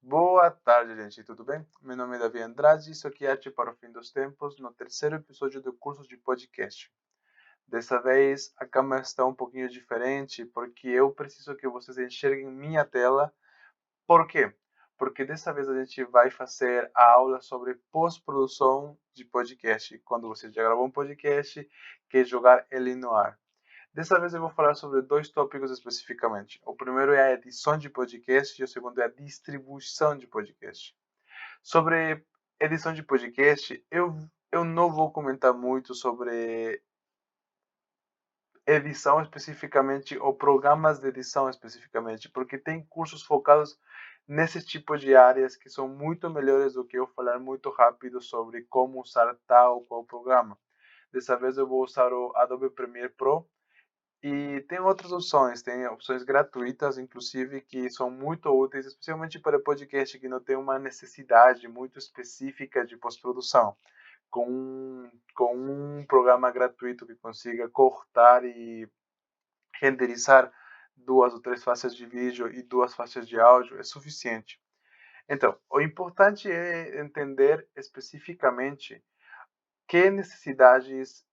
Boa tarde, gente, tudo bem? Meu nome é Davi Andrade e isso aqui é Arte para o Fim dos Tempos, no terceiro episódio do curso de podcast. Dessa vez a câmera está um pouquinho diferente porque eu preciso que vocês enxerguem minha tela. Por quê? Porque dessa vez a gente vai fazer a aula sobre pós-produção de podcast. Quando você já gravou um podcast, quer jogar ele no ar. Dessa vez eu vou falar sobre dois tópicos especificamente. O primeiro é a edição de podcast e o segundo é a distribuição de podcast. Sobre edição de podcast, eu não vou comentar muito sobre edição especificamente ou programas de edição especificamente, porque tem cursos focados nesse tipo de áreas que são muito melhores do que eu falar muito rápido sobre como usar tal ou qual programa. Dessa vez eu vou usar o Adobe Premiere Pro. E tem outras opções, tem opções gratuitas, inclusive, que são muito úteis, especialmente para podcast que não tem uma necessidade muito específica de pós-produção. Com um programa gratuito que consiga cortar e renderizar duas ou três faixas de vídeo e duas faixas de áudio é suficiente. Então, o importante é entender especificamente que necessidades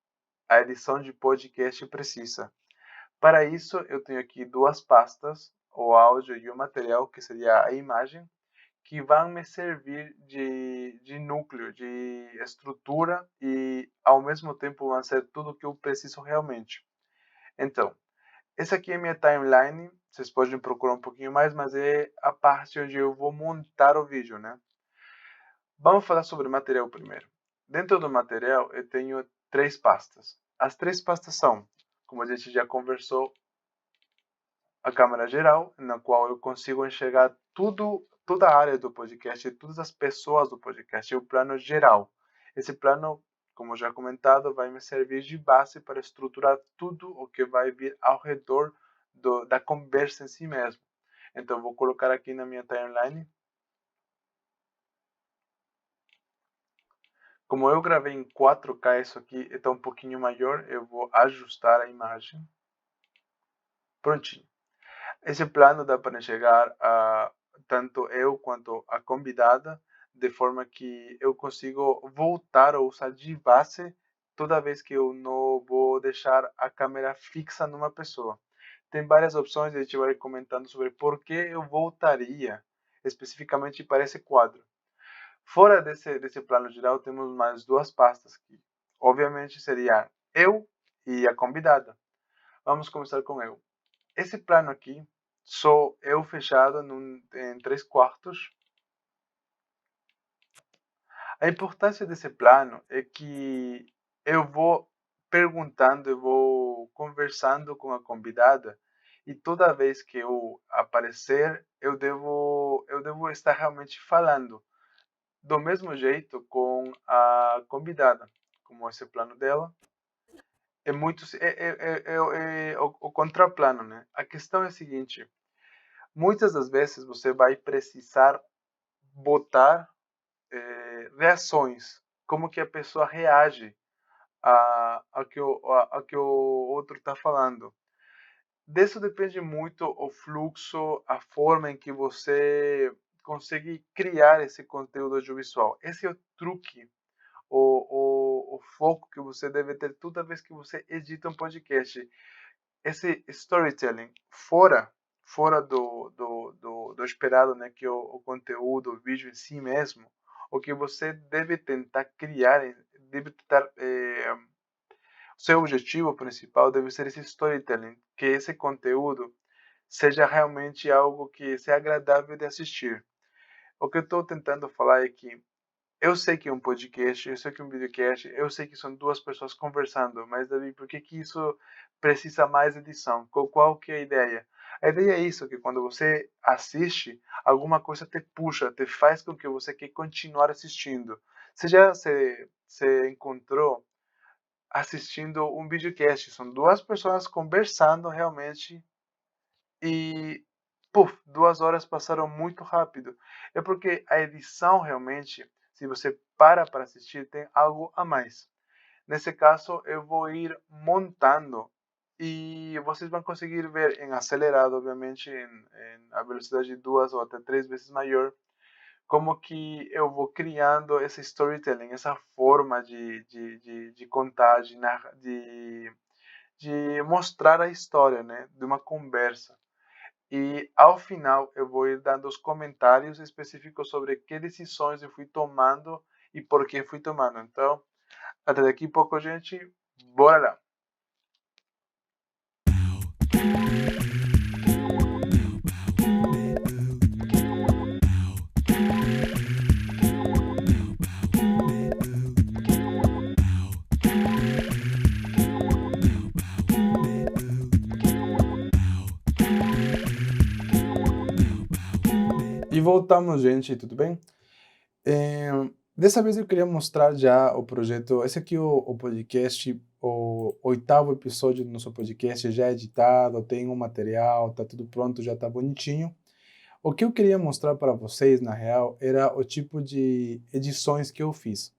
a edição de podcast precisa. Para isso, eu tenho aqui duas pastas, o áudio e o material, que seria a imagem, que vão me servir de núcleo, de estrutura e, ao mesmo tempo, vão ser tudo o que eu preciso realmente. Então, essa aqui é a minha timeline. Vocês podem procurar um pouquinho mais, mas é a parte onde eu vou montar o vídeo, né? Vamos falar sobre o material primeiro. Dentro do material, eu tenho três pastas. As três pastas são, como a gente já conversou, a câmera geral, na qual eu consigo enxergar toda a área do podcast, todas as pessoas do podcast, o plano geral. Esse plano, como já comentado, vai me servir de base para estruturar tudo o que vai vir ao redor da conversa em si mesmo. Então, vou colocar aqui na minha timeline. Como eu gravei em 4K, isso aqui está um pouquinho maior, eu vou ajustar a imagem. Prontinho. Esse plano dá para enxergar tanto eu quanto a convidada, de forma que eu consigo voltar a usar de base toda vez que eu não vou deixar a câmera fixa numa pessoa. Tem várias opções, a gente vai comentando sobre por que eu voltaria especificamente para esse quadro. Fora desse plano geral, temos mais duas pastas que, obviamente, seria eu e a convidada. Vamos começar com eu. Esse plano aqui, sou eu fechado em 3/4. A importância desse plano é que eu vou perguntando, eu vou conversando com a convidada e toda vez que eu aparecer, eu devo estar realmente falando do mesmo jeito com a convidada, como esse plano dela. É muito o contraplano, né? A questão é a seguinte: muitas das vezes você vai precisar botar reações, como que a pessoa reage a que o outro está falando. Disso depende muito o fluxo, a forma em que você consegue criar esse conteúdo audiovisual. Esse é o truque, o foco que você deve ter toda vez que você edita um podcast. Esse storytelling fora do esperado, né, que o conteúdo, o vídeo em si mesmo, o que você deve tentar criar, deve tentar, o seu objetivo principal deve ser esse storytelling, que esse conteúdo seja realmente algo que seja agradável de assistir. O que eu estou tentando falar é que eu sei que é um podcast, eu sei que é um videocast, eu sei que são duas pessoas conversando, mas Davi, por que que isso precisa mais edição? Qual que é a ideia? A ideia é isso, que quando você assiste, alguma coisa te puxa, te faz com que você quer continuar assistindo. Você já se encontrou assistindo um videocast, são duas pessoas conversando realmente e, puf, 2 horas passaram muito rápido. É porque a edição realmente, se você para assistir, tem algo a mais. Nesse caso, eu vou ir montando e vocês vão conseguir ver em acelerado, obviamente, em a velocidade de 2 ou até 3 vezes maior, como que eu vou criando esse storytelling, essa forma de contar, de mostrar a história, né, de uma conversa. E ao final eu vou ir dando os comentários específicos sobre que decisões eu fui tomando e por que fui tomando. Então, até daqui a pouco, gente. Bora lá. E voltamos, gente, tudo bem? É, Dessa vez eu queria mostrar já o projeto. Esse aqui é o podcast, o 8º episódio do nosso podcast, já editado, tem um material, tá tudo pronto, já tá bonitinho. O que eu queria mostrar para vocês, na real, era o tipo de edições que eu fiz,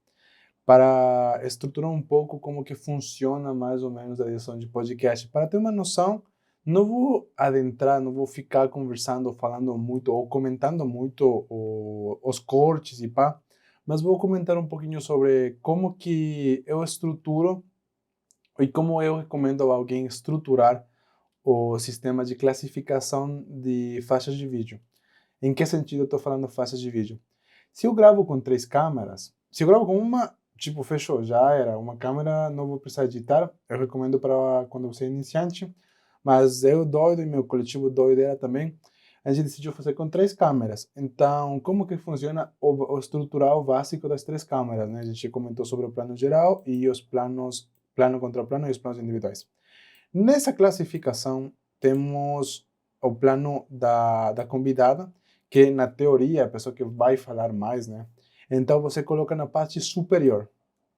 para estruturar um pouco como que funciona mais ou menos a edição de podcast. Para ter uma noção, não vou adentrar, não vou ficar conversando, falando muito ou comentando muito os cortes e pá, mas vou comentar um pouquinho sobre como que eu estruturo e como eu recomendo a alguém estruturar o sistema de classificação de faixas de vídeo. Em que sentido eu estou falando faixas de vídeo? Se eu gravo com 3 câmeras, se eu gravo com uma, tipo, fechou, já era. Uma câmera, não vou precisar editar. Eu recomendo para quando você é iniciante. Mas eu doido e meu coletivo doideira também, a gente decidiu fazer com 3 câmeras. Então, como que funciona o estrutural básico das 3 câmeras, né? A gente comentou sobre o plano geral e os planos, plano contra plano e os planos individuais. Nessa classificação, temos o plano da convidada, que na teoria é a pessoa que vai falar mais, né? Então você coloca na parte superior,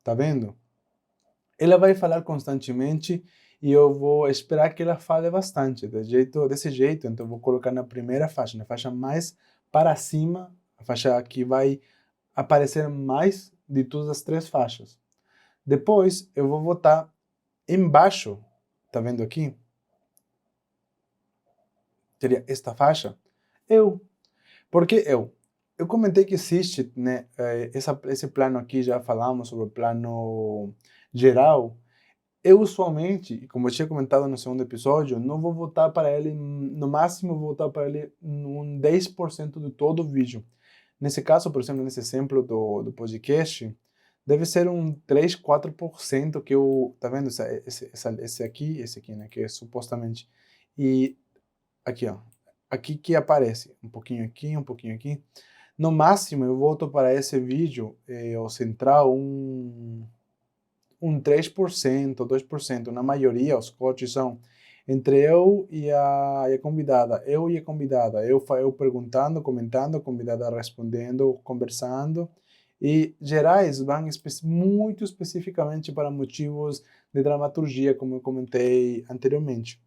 tá vendo? Ela vai falar constantemente e eu vou esperar que ela fale bastante, desse jeito. Então eu vou colocar na primeira faixa, na faixa mais para cima, a faixa que vai aparecer mais de todas as 3 faixas. Depois eu vou botar embaixo, tá vendo aqui? Seria esta faixa, eu. Por que eu? Eu comentei que existe, né, esse plano aqui, já falamos sobre o plano geral. Eu usualmente, como eu tinha comentado no segundo episódio, não vou voltar para ele, no máximo vou voltar para ele um 10% de todo o vídeo. Nesse caso, por exemplo, nesse exemplo do podcast, deve ser um 3, 4% que eu, tá vendo esse aqui, né, que é supostamente, e aqui, ó, aqui que aparece, um pouquinho aqui, um pouquinho aqui. No máximo, eu volto para esse vídeo, o central, um 3%, 2%. Na maioria, os cortes são entre eu e a convidada. Eu e a convidada. Eu perguntando, comentando, a convidada respondendo, conversando. E gerais vão muito especificamente para motivos de dramaturgia, como eu comentei anteriormente.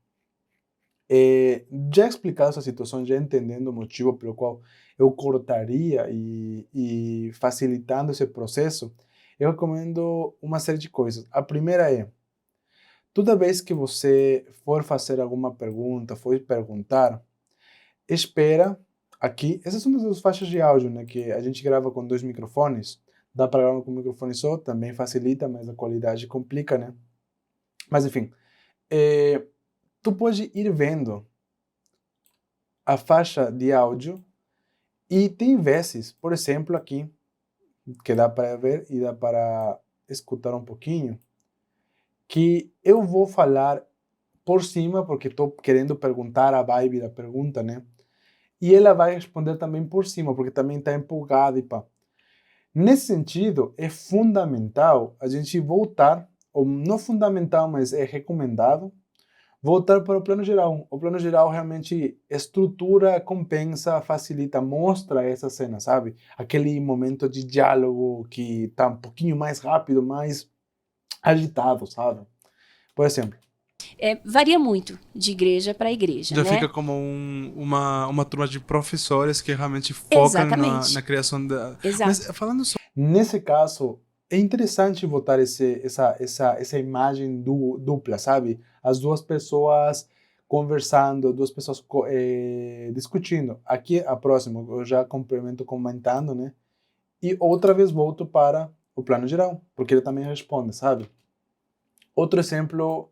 Já explicado essa situação, já entendendo o motivo pelo qual eu cortaria e facilitando esse processo, eu recomendo uma série de coisas. A primeira é, toda vez que você for fazer alguma pergunta, for perguntar, espera aqui. Essas são as faixas de áudio, né, que a gente grava com 2 microfones. Dá para gravar com um microfone só, também facilita, mas a qualidade complica, né? Mas enfim, tu pode ir vendo a faixa de áudio e tem vezes, por exemplo, aqui, que dá para ver e dá para escutar um pouquinho, que eu vou falar por cima, porque estou querendo perguntar a vibe da pergunta, né? E ela vai responder também por cima, porque também está empolgada e pá. Nesse sentido, é fundamental a gente voltar, ou não fundamental, mas é recomendado, Voltar para o plano geral. O plano geral realmente estrutura, compensa, facilita, mostra essa cena, sabe? Aquele momento de diálogo que está um pouquinho mais rápido, mais agitado, sabe? Por exemplo. Varia muito de igreja para igreja, Já né? fica como uma turma de professores que realmente focam na Exatamente. criação da. Mas Exato. falando Nesse caso, é interessante botar essa imagem dupla, sabe? As duas pessoas conversando, duas pessoas discutindo. Aqui, a próxima, eu já complemento comentando, né? E outra vez volto para o plano geral, porque ele também responde, sabe? Outro exemplo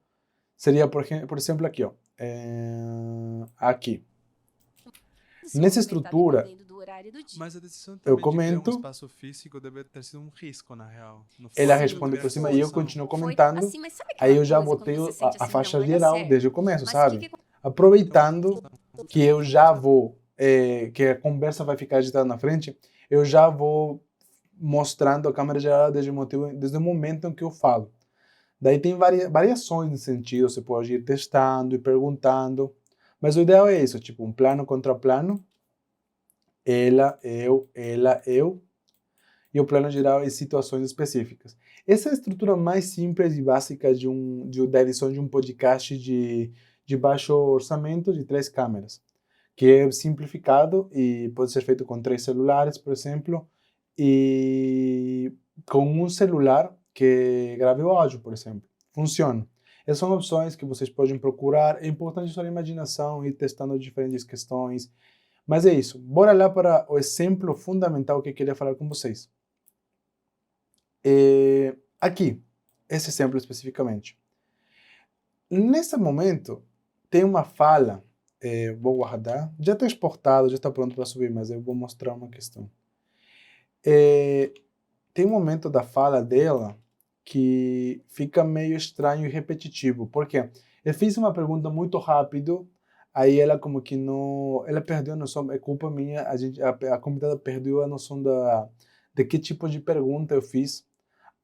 seria, por exemplo, aqui, ó. Aqui. Esse Nessa homem está estrutura, dependendo do horário do dia. Mas a decisão eu também de criar um comento, espaço físico deve ter sido um risco, na real. Não ela foi Sim, responde criar por essa cima e eu foi. sensação. continuo Foi comentando. assim, mas sabe Aí aquela eu já coisa quando botei você sente a assim, não, faixa vai dar geral desde o certo? começo, Mas o que sabe? que Aproveitando que eu já vou, que a conversa vai ficar agitada na frente, eu já vou mostrando a câmera geral desde o momento em que eu falo. Daí tem variações nesse sentido, você pode ir testando e perguntando, mas o ideal é isso, tipo um plano contra plano, ela, eu, e o plano geral em situações específicas. Essa é a estrutura mais simples e básica da edição de um podcast de baixo orçamento de 3 câmeras, que é simplificado e pode ser feito com 3 celulares, por exemplo, e com um celular que grave o áudio, por exemplo. Funciona. Essas são opções que vocês podem procurar. É importante usar a imaginação e ir testando diferentes questões. Mas é isso. Bora lá para o exemplo fundamental que eu queria falar com vocês. Aqui, esse exemplo especificamente. Nesse momento, tem uma fala, vou guardar, já está exportado, já está pronto para subir, mas eu vou mostrar uma questão. Tem um momento da fala dela que fica meio estranho e repetitivo, porque eu fiz uma pergunta muito rápido, aí ela como que não, ela perdeu a noção, é culpa minha, a convidada perdeu a noção de que tipo de pergunta eu fiz.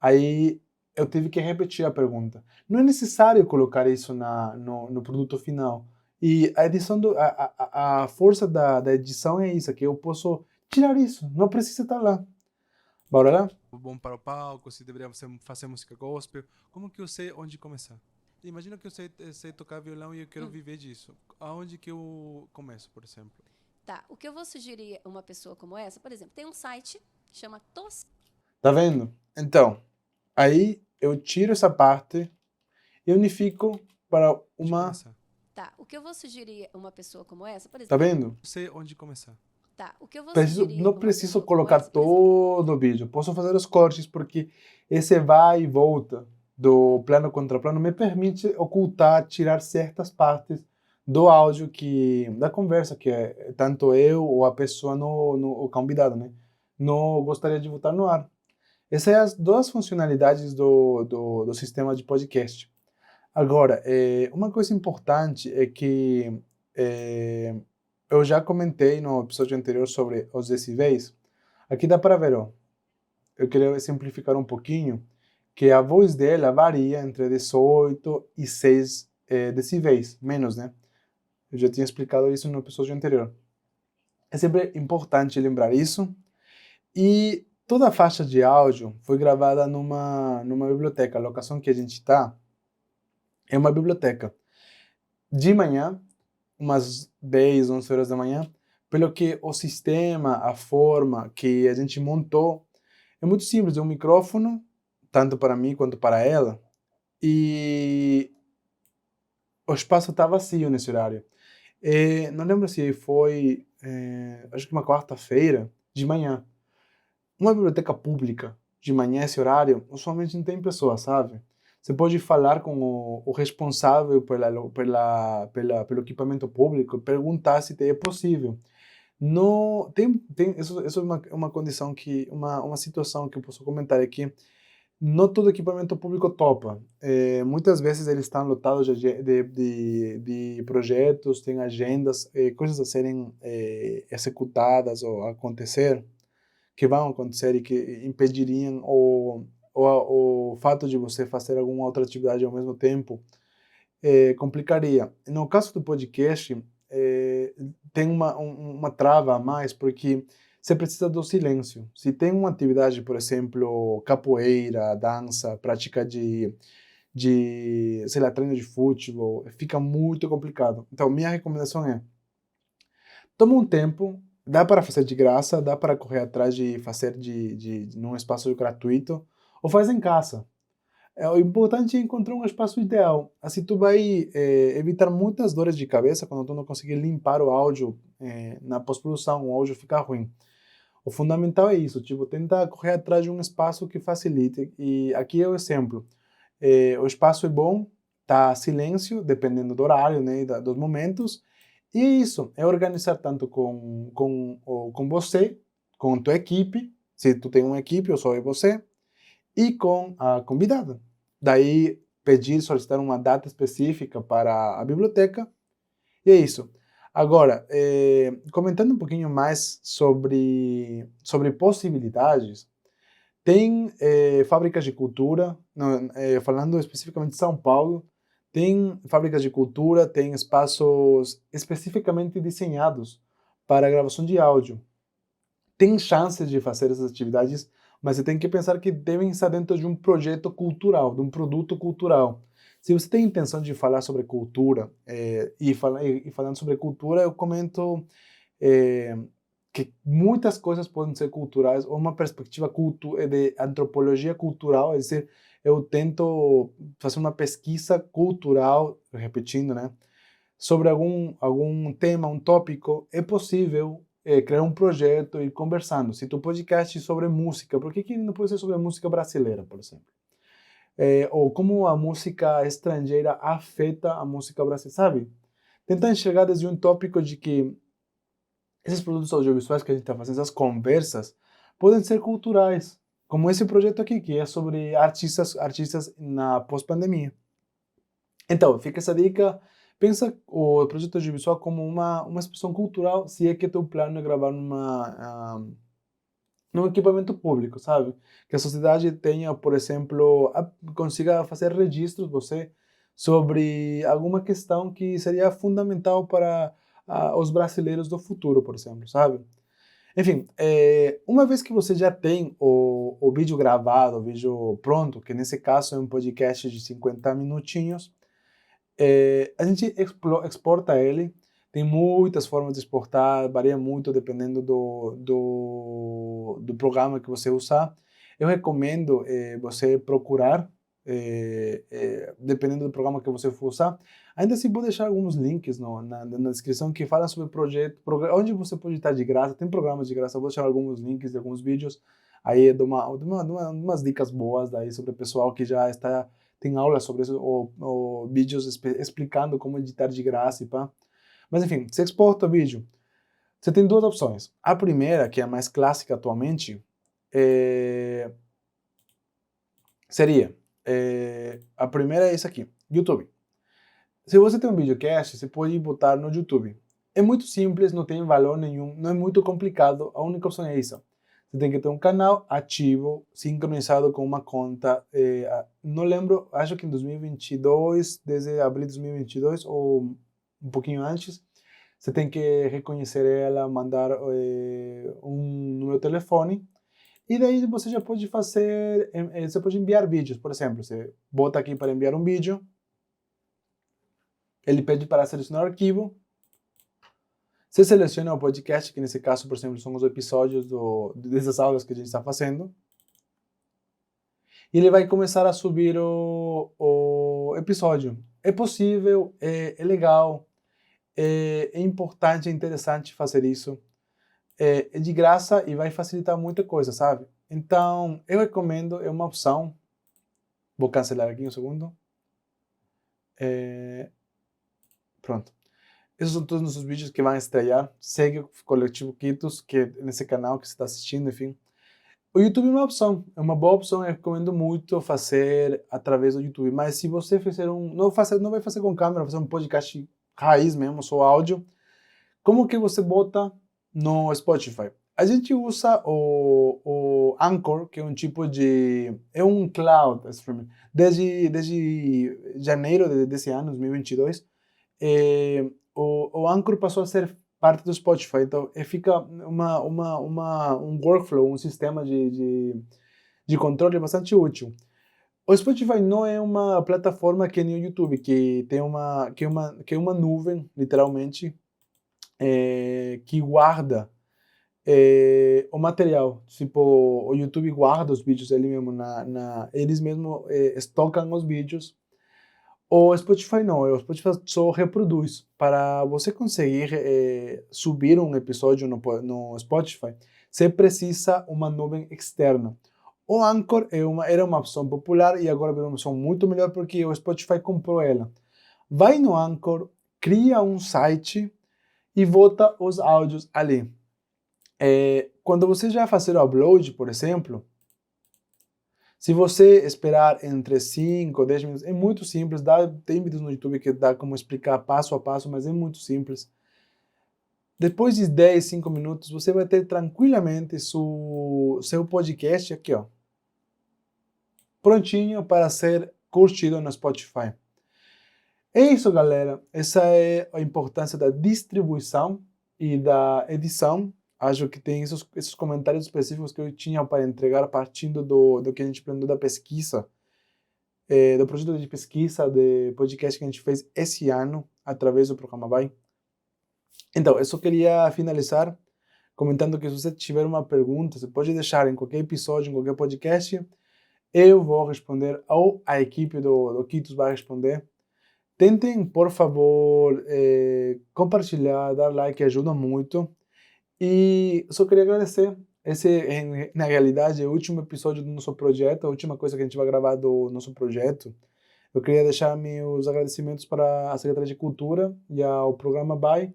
Aí eu tive que repetir a pergunta. Não é necessário colocar isso no produto final. E a edição a força da edição é isso, que eu posso tirar isso, não precisa estar lá. Bora lá? Bom para o palco, se deveria fazer música gospel. Como que eu sei onde começar? Imagina que eu sei tocar violão e eu quero viver disso. Aonde que eu começo, por exemplo? Tá, o que eu vou sugerir a uma pessoa como essa, por exemplo, tem um site que chama Tá vendo? Então, aí eu tiro essa parte e unifico para Onde uma. começar? Tá, o que eu vou sugerir a uma pessoa como essa, por Tá exemplo, vendo? Eu sei onde começar. tá, o que eu vou Preciso, sugerir não a uma preciso pessoa como colocar essa, por exemplo, todo o vídeo. Posso fazer os cortes porque esse vai e volta do plano contra plano me permite ocultar, tirar certas partes do áudio da conversa que é tanto eu ou a pessoa o convidado, né? Não gostaria de botar no ar. Essas são as duas funcionalidades do sistema de podcast. Agora, uma coisa importante é que é, eu já comentei no episódio anterior sobre os decibéis. Aqui dá para ver, ó. Eu queria simplificar um pouquinho, que a voz dela varia entre 18 e 6 decibéis, menos, né? Eu já tinha explicado isso no episódio anterior. É sempre importante lembrar isso. E toda a faixa de áudio foi gravada numa biblioteca. A locação que a gente está é uma biblioteca. De manhã, umas 10, 11 horas da manhã, pelo que o sistema, a forma que a gente montou é muito simples, é um micrófono, tanto para mim quanto para ela, e o espaço está vazio nesse horário. Não lembro se foi, acho que uma quarta-feira, de manhã. Uma biblioteca pública, de manhã, esse horário, usualmente não tem pessoa, sabe? Você pode falar com o responsável pelo equipamento público e perguntar se é possível. No, isso é uma condição uma situação que eu posso comentar aqui. Não todo equipamento público topa. Muitas vezes eles estão lotados de projetos, têm agendas, coisas a serem executadas ou acontecer, que vão acontecer e que impediriam o fato de você fazer alguma outra atividade ao mesmo tempo. complicaria. No caso do podcast, tem uma trava a mais, porque você precisa do silêncio. Se tem uma atividade, por exemplo, capoeira, dança, prática sei lá, treino de futebol, fica muito complicado. Então, minha recomendação é, toma um tempo, dá para fazer de graça, dá para correr atrás de fazer num espaço gratuito, ou faz em casa. O importante é encontrar um espaço ideal. Assim, tu vai evitar muitas dores de cabeça quando tu não conseguir limpar o áudio na pós-produção, o áudio fica ruim. O fundamental é isso, tipo, tenta correr atrás de um espaço que facilite. E aqui é o exemplo. O espaço é bom, tá silêncio, dependendo do horário, né, dos momentos. E é isso, é organizar tanto com você, com a tua equipe, se tu tem uma equipe ou só é você, e com a convidada. Daí, solicitar uma data específica para a biblioteca, e é isso. Agora, comentando um pouquinho mais sobre possibilidades, tem fábricas de cultura, falando especificamente de São Paulo, tem fábricas de cultura, tem espaços especificamente desenhados para a gravação de áudio. Tem chances de fazer essas atividades, mas você tem que pensar que devem estar dentro de um projeto cultural, de um produto cultural. Se você tem intenção de falar sobre cultura, falando sobre cultura, eu comento que muitas coisas podem ser culturais, ou uma perspectiva de antropologia cultural, é dizer, eu tento fazer uma pesquisa cultural, repetindo, né, sobre algum tema, um tópico, é possível criar um projeto e ir conversando. Se tu podcast sobre música, por que não pode ser sobre a música brasileira, por exemplo? Ou como a música estrangeira afeta a música brasileira, sabe? Tentar enxergar desde um tópico de que esses produtos audiovisuais que a gente está fazendo, essas conversas, podem ser culturais, como esse projeto aqui, que é sobre artistas na pós-pandemia. Então, fica essa dica. Pensa o projeto audiovisual como uma expressão cultural, se é que teu plano é gravar num equipamento público, sabe? Que a sociedade tenha, por exemplo, consiga fazer registros, você, sobre alguma questão que seria fundamental para os brasileiros do futuro, por exemplo, sabe? Enfim, uma vez que você já tem o vídeo gravado, o vídeo pronto, que nesse caso é um podcast de 50 minutinhos, a gente exporta ele. Tem muitas formas de exportar, varia muito dependendo do programa que você usar. Eu recomendo você procurar, dependendo do programa que você for usar. Ainda assim, vou deixar alguns links na descrição que falam sobre o projeto, onde você pode estar de graça. Tem programas de graça, eu vou deixar alguns links de alguns vídeos. Aí dou umas dicas boas daí sobre o pessoal que já tem aulas sobre isso, ou vídeos explicando como editar de graça e pá. Mas enfim, você exporta o vídeo. Você tem duas opções. A primeira, que é a mais clássica atualmente, seria... a primeira é essa aqui, YouTube. Se você tem um videocast, você pode botar no YouTube. É muito simples, não tem valor nenhum, não é muito complicado, a única opção é essa. Você tem que ter um canal ativo, sincronizado com uma conta. Não lembro, acho que em 2022, desde abril de 2022 ou um pouquinho antes, você tem que reconhecer ela, mandar um número de telefone. E daí você já pode fazer, você pode enviar vídeos. Por exemplo, você bota aqui para enviar um vídeo, ele pede para selecionar o arquivo. Você seleciona o podcast, que nesse caso, por exemplo, são os episódios dessas aulas que a gente está fazendo. E ele vai começar a subir o episódio. É possível, é legal, é importante, é interessante fazer isso. É de graça e vai facilitar muita coisa, sabe? Então, eu recomendo, é uma opção. Vou cancelar aqui um segundo. Pronto. Esses são todos os nossos vídeos que vão estrear. Segue o Coletivo Quitos, que é nesse canal que você está assistindo, enfim. O YouTube é uma opção, é uma boa opção. Eu recomendo muito fazer através do YouTube. Mas se você fizer não vai fazer com câmera, vai fazer um podcast raiz mesmo, só áudio. Como que você bota no Spotify? a gente usa o Anchor, que é um tipo de... é um cloud streaming. Desde janeiro desse ano, 2022, o Anchor passou a ser parte do Spotify. Então, fica um workflow, um sistema de controle bastante útil. O Spotify não é uma plataforma que nem o YouTube, que tem que é uma nuvem, literalmente, que guarda o material. Tipo, o YouTube guarda os vídeos ele mesmo, eles mesmos estocam os vídeos. O Spotify não, o Spotify só reproduz. Para você conseguir subir um episódio no Spotify, você precisa uma nuvem externa. O Anchor era uma opção popular e agora é uma opção muito melhor porque o Spotify comprou ela. Vai no Anchor, cria um site e bota os áudios ali. Quando você já fazer o upload, por exemplo, se você esperar entre 5 ou 10 minutos, é muito simples, tem vídeos no YouTube que dá como explicar passo a passo, mas é muito simples. Depois de 10, 5 minutos, você vai ter tranquilamente seu podcast aqui, ó, prontinho para ser curtido no Spotify. É isso, galera. Essa é a importância da distribuição e da edição. Acho que tem esses comentários específicos que eu tinha para entregar partindo do que a gente aprendeu da pesquisa, do projeto de pesquisa de podcast que a gente fez esse ano, através do programa Vai. Então, eu só queria finalizar comentando que se você tiver uma pergunta, você pode deixar em qualquer episódio, em qualquer podcast. Eu vou responder, ou a equipe do Kitos vai responder. Tentem, por favor, compartilhar, dar like, ajuda muito. E só queria agradecer. Esse, na realidade, é o último episódio do nosso projeto, a última coisa que a gente vai gravar do nosso projeto. Eu queria deixar meus agradecimentos para a Secretaria de Cultura e ao programa BAI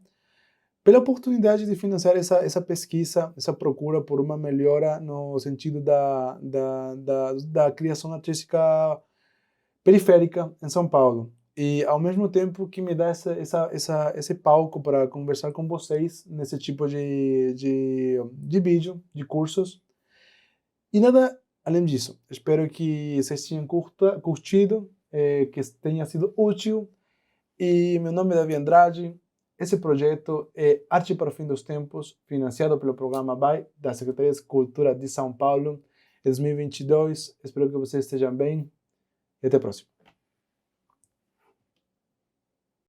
pela oportunidade de financiar essa pesquisa, essa procura por uma melhora no sentido da criação artística periférica em São Paulo. E ao mesmo tempo que me dá esse palco para conversar com vocês nesse tipo de vídeo, de cursos. E nada além disso. Espero que vocês tenham curtido, que tenha sido útil. E meu nome é Davi Andrade. Esse projeto é Arte para o Fim dos Tempos, financiado pelo programa BAI, da Secretaria de Cultura de São Paulo, 2022. Espero que vocês estejam bem e até a próxima.